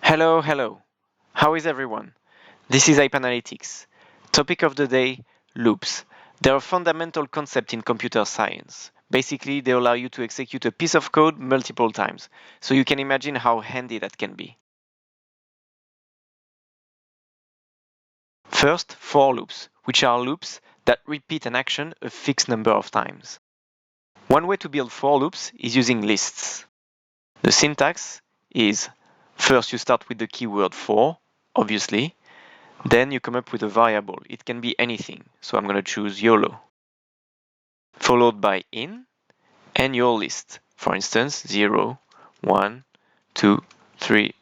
Hello, hello. How is everyone? This is Analytics. Topic of the day, loops. They're a fundamental concept in computer science. Basically, they allow you to execute a piece of code multiple times, so you can imagine how handy that can be. First, for loops, which are loops that repeat an action a fixed number of times. One way to build for loops is using lists. The syntax is first you start with the keyword for, obviously. Then you come up with a variable. It can be anything. So I'm going to choose YOLO. Followed by in and your list. For instance, 0, 1, 2, 3,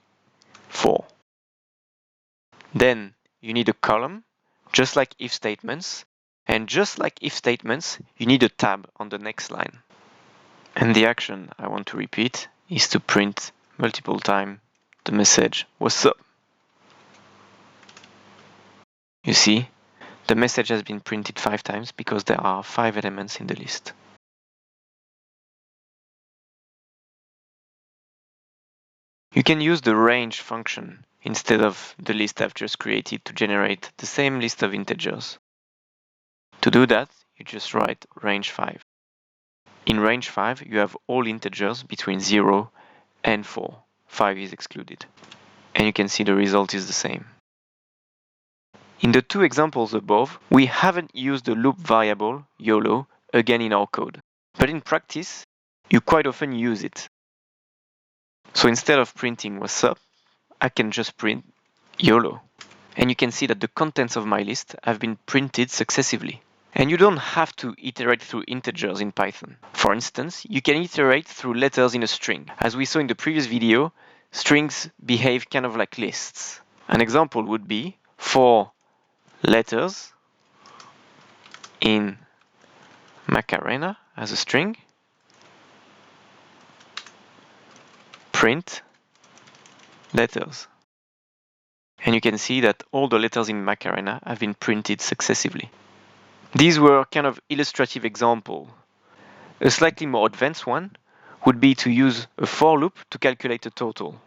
4. Then you need a column, just like if statements. And just like if statements, you need a tab on the next line. And the action I want to repeat is to print multiple times the message, what's up? You see, the message has been printed 5 times because there are 5 elements in the list. You can use the range function instead of the list I've just created to generate the same list of integers. To do that, you just write range 5. In range 5, you have all integers between 0 and 4. 5 is excluded. And you can see the result is the same. In the two examples above, we haven't used the loop variable, YOLO, again in our code. But in practice, you quite often use it. So instead of printing what's up, I can just print YOLO. And you can see that the contents of my list have been printed successively. And you don't have to iterate through integers in Python. For instance, you can iterate through letters in a string. As we saw in the previous video, strings behave kind of like lists. An example would be for letters in Macarena as a string, print letters. And you can see that all the letters in Macarena have been printed successively. These were kind of illustrative examples. A slightly more advanced one would be to use a for loop to calculate a total.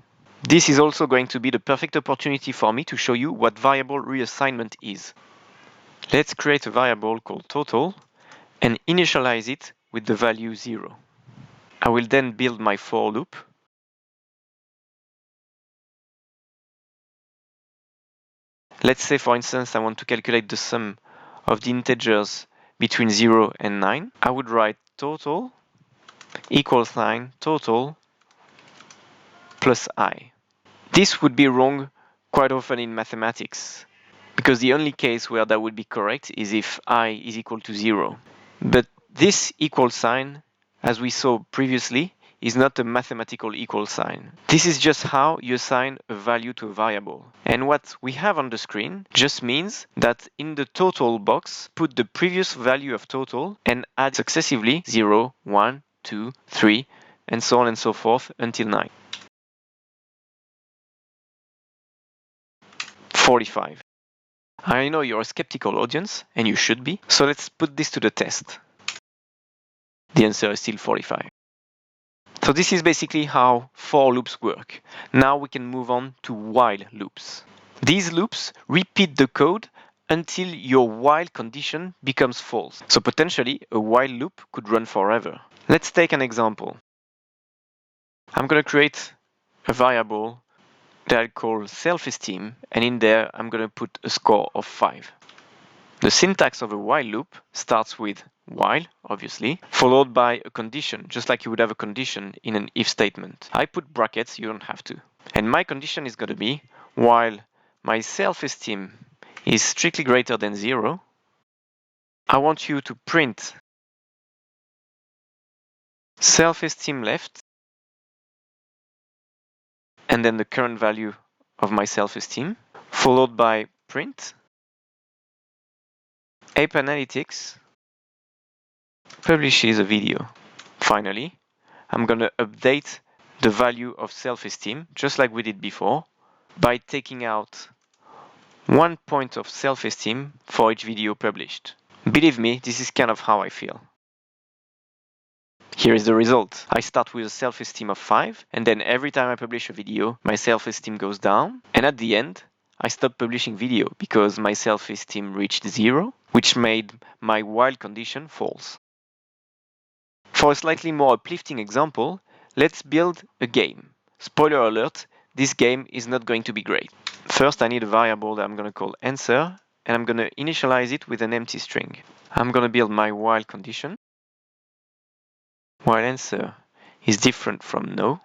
This is also going to be the perfect opportunity for me to show you what variable reassignment is. Let's create a variable called total and initialize it with the value 0. I will then build my for loop. Let's say, for instance, I want to calculate the sum of the integers between 0 and 9. I would write total equals total plus I. This would be wrong quite often in mathematics, because the only case where that would be correct is if I is equal to 0. But this equal sign, as we saw previously, is not a mathematical equal sign. This is just how you assign a value to a variable. And what we have on the screen just means that in the total box, put the previous value of total and add successively 0, 1, 2, 3, and so on and so forth until 9. 45. I know you're a skeptical audience, and you should be, so let's put this to the test. The answer is still 45. So this is basically how for loops work. Now we can move on to while loops. These loops repeat the code until your while condition becomes false. So potentially a while loop could run forever. Let's take an example. I'm going to create a variable that I call self-esteem, and in there I'm going to put a score of 5. The syntax of a while loop starts with while, obviously, followed by a condition, just like you would have a condition in an if statement. I put brackets, you don't have to. And my condition is going to be while my self-esteem is strictly greater than 0, I want you to print self-esteem left and then the current value of my self-esteem, followed by print Ape Analytics publishes a video. Finally, I'm going to update the value of self-esteem, just like we did before, by taking out 1 point of self-esteem for each video published. Believe me, this is kind of how I feel. Here is the result. I start with a self-esteem of 5, and then every time I publish a video, my self-esteem goes down, and at the end, I stopped publishing video because my self-esteem reached 0, which made my while condition false. For a slightly more uplifting example, let's build a game. Spoiler alert, this game is not going to be great. First, I need a variable that I'm going to call answer, and I'm going to initialize it with an empty string. I'm going to build my while condition. While answer is different from no,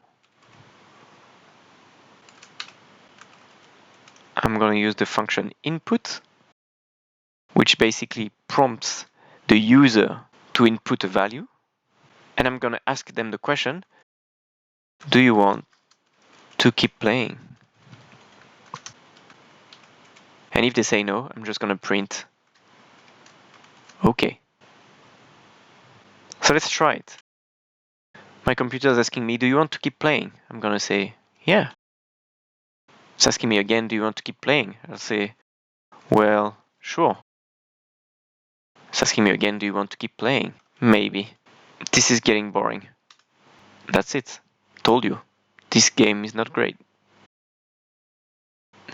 I'm going to use the function input, which basically prompts the user to input a value. And I'm going to ask them the question, do you want to keep playing? And if they say no, I'm just going to print OK. So let's try it. My computer is asking me, do you want to keep playing? I'm going to say, yeah. It's asking me again, do you want to keep playing? I'll say, well, sure. It's asking me again, do you want to keep playing? Maybe. This is getting boring. That's it. Told you. This game is not great.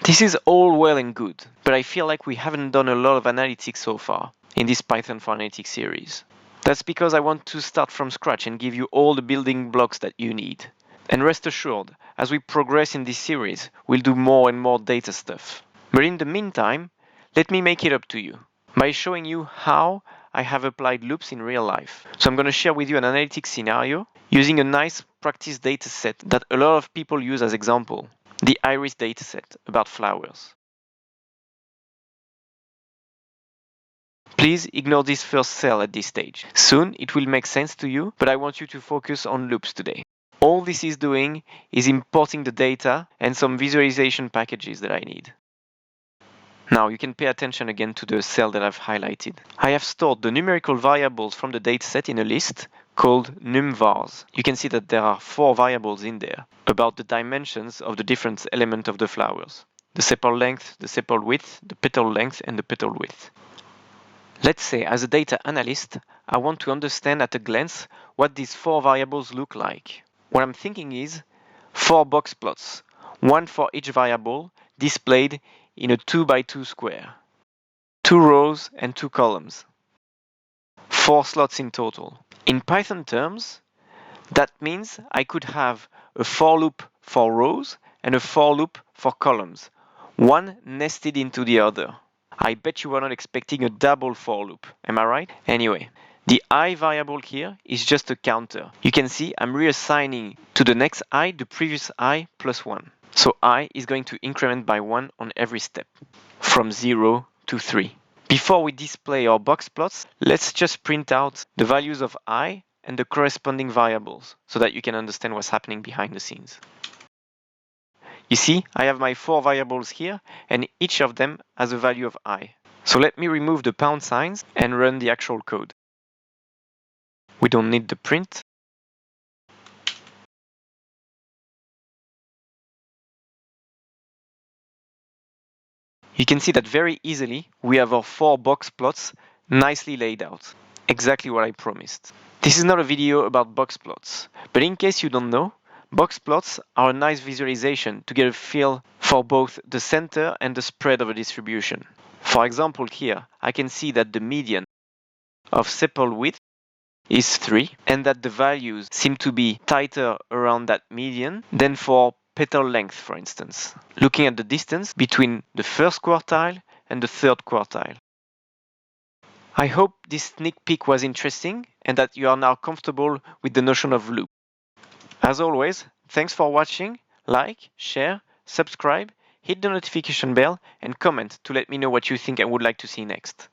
This is all well and good, but I feel like we haven't done a lot of analytics so far in this Python for Analytics series. That's because I want to start from scratch and give you all the building blocks that you need. And rest assured, as we progress in this series, we'll do more and more data stuff. But in the meantime, let me make it up to you by showing you how I have applied loops in real life. So I'm going to share with you an analytics scenario using a nice practice dataset that a lot of people use as example, the Iris dataset about flowers. Please ignore this first cell at this stage. Soon it will make sense to you, but I want you to focus on loops today. All this is doing is importing the data and some visualization packages that I need. Now you can pay attention again to the cell that I've highlighted. I have stored the numerical variables from the dataset in a list called numvars. You can see that there are 4 variables in there about the dimensions of the different elements of the flowers. The sepal length, the sepal width, the petal length, and the petal width. Let's say, as a data analyst, I want to understand at a glance what these 4 variables look like. What I'm thinking is 4 box plots, one for each variable, displayed in a 2x2 square. 2 rows and 2 columns. 4 slots in total. In Python terms, that means I could have a for loop for rows and a for loop for columns, one nested into the other. I bet you were not expecting a double for loop, am I right? Anyway, the I variable here is just a counter. You can see I'm reassigning to the next I the previous I plus 1. So I is going to increment by 1 on every step, from 0 to 3. Before we display our box plots, let's just print out the values of I and the corresponding variables so that you can understand what's happening behind the scenes. You see, I have my 4 variables here, and each of them has a value of I. So let me remove the pound signs and run the actual code. We don't need the print. You can see that very easily we have our 4 box plots nicely laid out. Exactly what I promised. This is not a video about box plots, but in case you don't know, box plots are a nice visualization to get a feel for both the center and the spread of a distribution. For example here, I can see that the median of sepal width is 3 and that the values seem to be tighter around that median than for petal length, for instance, looking at the distance between the first quartile and the third quartile. I hope this sneak peek was interesting and that you are now comfortable with the notion of loop. As always, thanks for watching. Like, share, subscribe, hit the notification bell, and comment to let me know what you think and would like to see next.